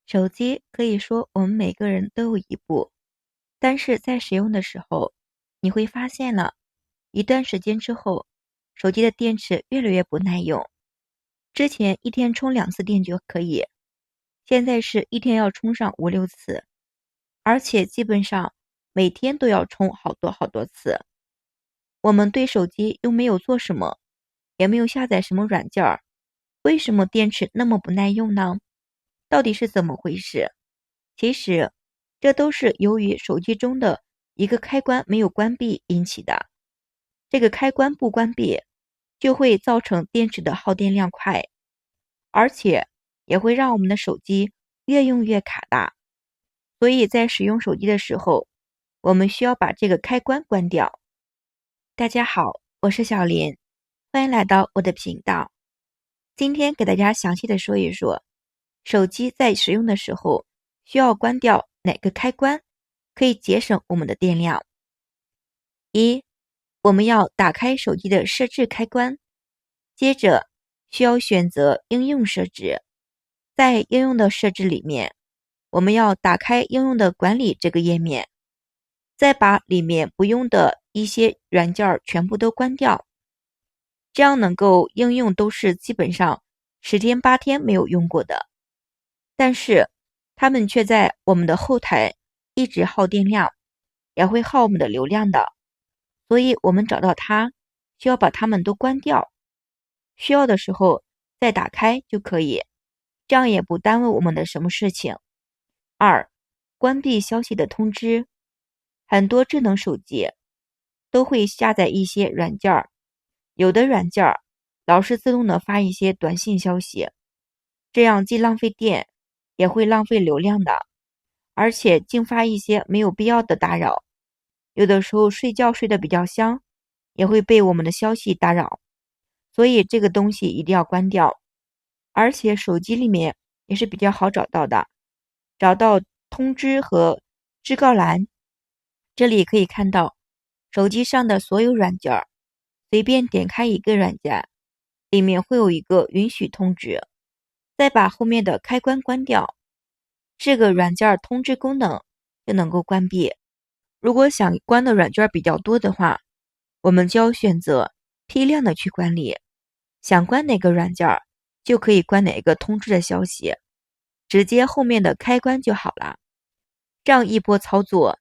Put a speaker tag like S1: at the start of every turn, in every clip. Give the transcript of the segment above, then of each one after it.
S1: 手机可以说我们每个人都有一部，但是在使用的时候，你会发现了，一段时间之后，手机的电池越来越不耐用。之前一天充2次电就可以，现在是一天要充上5、6次，而且基本上每天都要充好多好多次。我们对手机又没有做什么，也没有下载什么软件儿，为什么电池那么不耐用呢？到底是怎么回事？其实，这都是由于手机中的一个开关没有关闭引起的。这个开关不关闭，就会造成电池的耗电量快，而且也会让我们的手机越用越卡大。所以在使用手机的时候，我们需要把这个开关关掉。大家好，我是小林，欢迎来到我的频道。今天给大家详细的说一说，手机在使用的时候需要关掉哪个开关，可以节省我们的电量。一，我们要打开手机的设置开关，接着需要选择应用设置，在应用的设置里面，我们要打开应用的管理这个页面，再把里面不用的一些软件全部都关掉，这样能够应用都是基本上10天8天没有用过的，但是它们却在我们的后台一直耗电量，也会耗我们的流量的，所以我们找到它，需要把它们都关掉，需要的时候再打开就可以，这样也不耽误我们的什么事情。2，关闭消息的通知。很多智能手机都会下载一些软件，有的软件老是自动的发一些短信消息，这样既浪费电，也会浪费流量的，而且净发一些没有必要的打扰。有的时候睡觉睡得比较香，也会被我们的消息打扰，所以这个东西一定要关掉。而且手机里面也是比较好找到的，找到通知和知告栏，这里可以看到手机上的所有软件，随便点开一个软件，里面会有一个允许通知，再把后面的开关关掉，这个软件通知功能就能够关闭。如果想关的软件比较多的话，我们就要选择批量的去管理，想关哪个软件就可以关哪个通知的消息，直接后面的开关就好了。这样一波操作，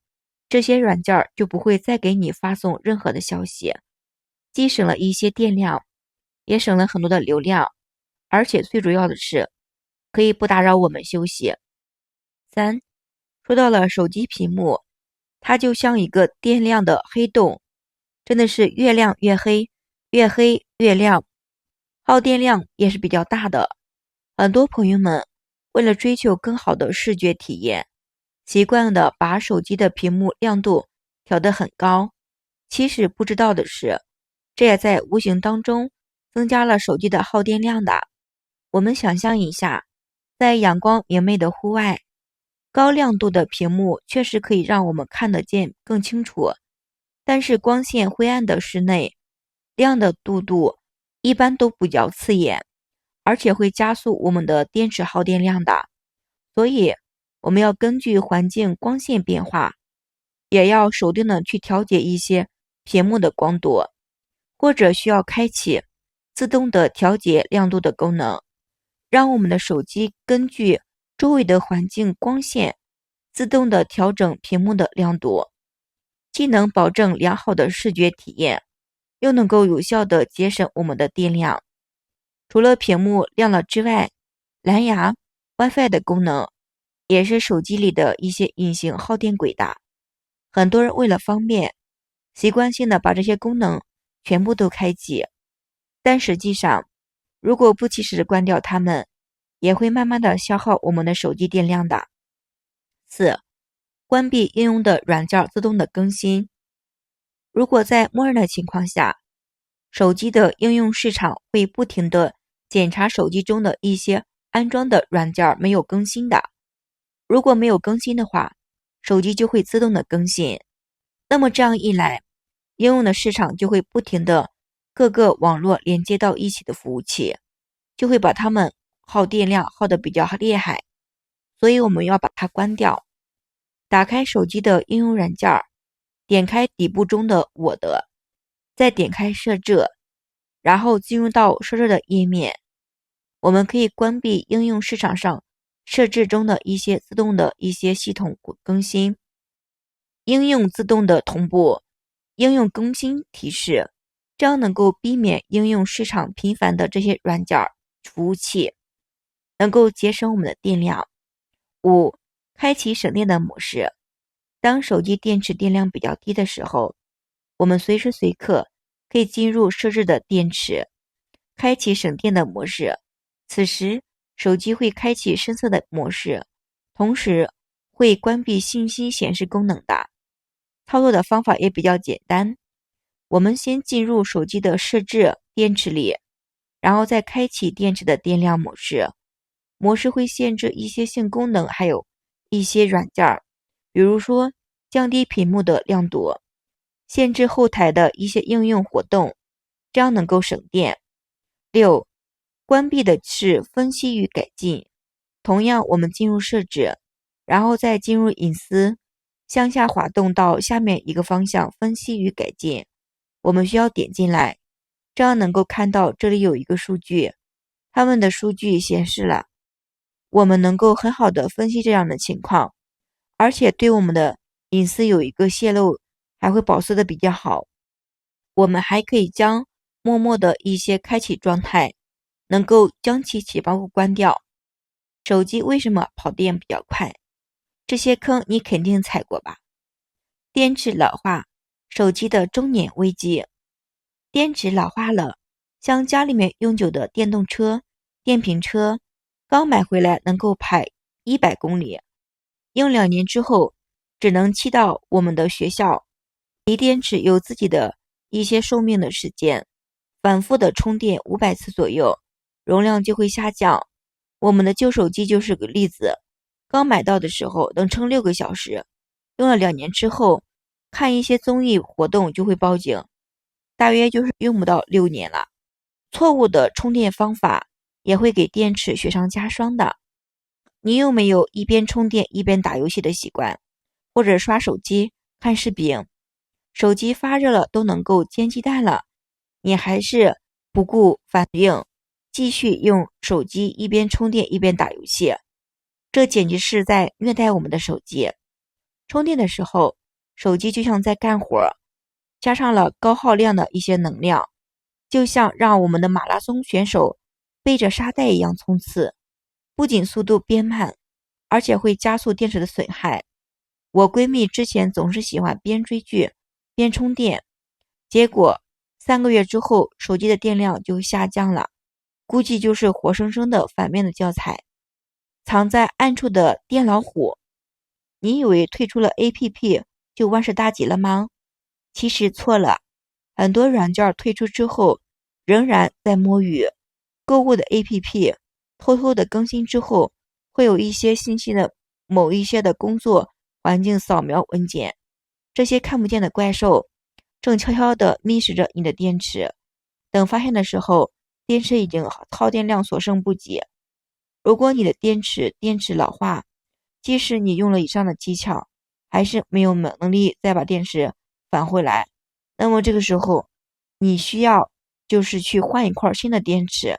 S1: 这些软件就不会再给你发送任何的消息，既省了一些电量，也省了很多的流量，而且最主要的是可以不打扰我们休息。3，说到了手机屏幕，它就像一个电量的黑洞，真的是越亮越黑，越黑越亮，耗电量也是比较大的。很多朋友们为了追求更好的视觉体验，习惯的把手机的屏幕亮度调得很高，其实不知道的是，这也在无形当中增加了手机的耗电量的。我们想象一下，在阳光明媚的户外，高亮度的屏幕确实可以让我们看得见更清楚，但是光线灰暗的室内，亮的度一般都比较刺眼，而且会加速我们的电池耗电量的。所以我们要根据环境光线变化，也要手动的去调节一些屏幕的光度，或者需要开启自动的调节亮度的功能，让我们的手机根据周围的环境光线自动的调整屏幕的亮度，既能保证良好的视觉体验，又能够有效的节省我们的电量。除了屏幕亮了之外，蓝牙、WiFi 的功能也是手机里的一些隐形耗电轨的。很多人为了方便，习惯性的把这些功能全部都开启，但实际上，如果不及时的关掉它们，也会慢慢的消耗我们的手机电量的。4，关闭应用的软件自动的更新。如果在默认的情况下，手机的应用市场会不停的检查手机中的一些安装的软件没有更新的。如果没有更新的话，手机就会自动的更新。那么这样一来，应用的市场就会不停的各个网络连接到一起的服务器，就会把它们耗电量耗得比较厉害。所以我们要把它关掉。打开手机的应用软件，点开底部中的我的，再点开设置，然后进入到设置的页面。我们可以关闭应用市场上设置中的一些自动的一些系统更新，应用自动的同步，应用更新提示，这样能够避免应用市场频繁的这些软件服务器，能够节省我们的电量。5. 开启省电的模式。当手机电池电量比较低的时候，我们随时随刻可以进入设置的电池，开启省电的模式。此时手机会开启深色的模式，同时会关闭信息显示功能的。操作的方法也比较简单，我们先进入手机的设置电池里，然后再开启电池的电量模式。模式会限制一些性功能，还有一些软件，比如说降低屏幕的亮度，限制后台的一些应用活动，这样能够省电。6. 关闭的是分析与改进。同样，我们进入设置，然后再进入隐私，向下滑动到下面一个方向分析与改进，我们需要点进来，这样能够看到这里有一个数据，他们的数据显示了我们能够很好的分析这样的情况，而且对我们的隐私有一个泄露，还会保持的比较好。我们还可以将默默的一些开启状态，能够将其起包括关掉。手机为什么跑电比较快？这些坑你肯定踩过吧？电池老化，手机的中年危机。电池老化了，像家里面用久的电动车、电瓶车，刚买回来能够跑100公里，用2年之后只能骑到我们的学校。锂电池有自己的一些寿命的时间，反复的充电500次左右，容量就会下降。我们的旧手机就是个例子，刚买到的时候能撑6个小时，用了2年之后，看一些综艺活动就会报警，大约就是用不到6年了。错误的充电方法也会给电池雪上加霜的。你有没有一边充电一边打游戏的习惯，或者刷手机看视频？手机发热了都能够煎鸡蛋了，你还是不顾反应，继续用手机一边充电一边打游戏，这简直是在虐待我们的手机。充电的时候，手机就像在干活，加上了高耗量的一些能量，就像让我们的马拉松选手背着沙袋一样冲刺，不仅速度变慢，而且会加速电池的损害。我闺蜜之前总是喜欢边追剧边充电，结果3个月之后手机的电量就下降了，估计就是活生生的反面的教材。藏在暗处的电老虎，你以为退出了 APP 就万事大吉了吗？其实错了，很多软件退出之后仍然在摸鱼。购物的 APP 偷偷的更新之后，会有一些信息的某一些的工作环境扫描文件，这些看不见的怪兽正悄悄地觅食着你的电池，等发现的时候，电池已经耗电量所剩不及。如果你的电池老化，即使你用了以上的技巧，还是没有能力再把电池返回来，那么这个时候你需要就是去换一块新的电池，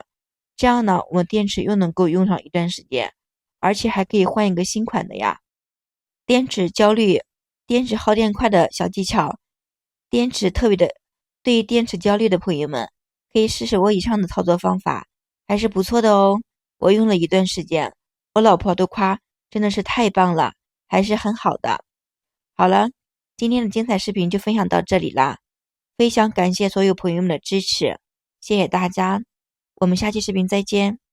S1: 这样呢，我们电池又能够用上一段时间，而且还可以换一个新款的呀。电池焦虑，电池耗电快的小技巧，电池特别的，对于电池焦虑的朋友们，可以试试我以上的操作方法，还是不错的哦。我用了一段时间，我老婆都夸真的是太棒了，还是很好的。好了，今天的精彩视频就分享到这里啦，非常感谢所有朋友们的支持，谢谢大家，我们下期视频再见。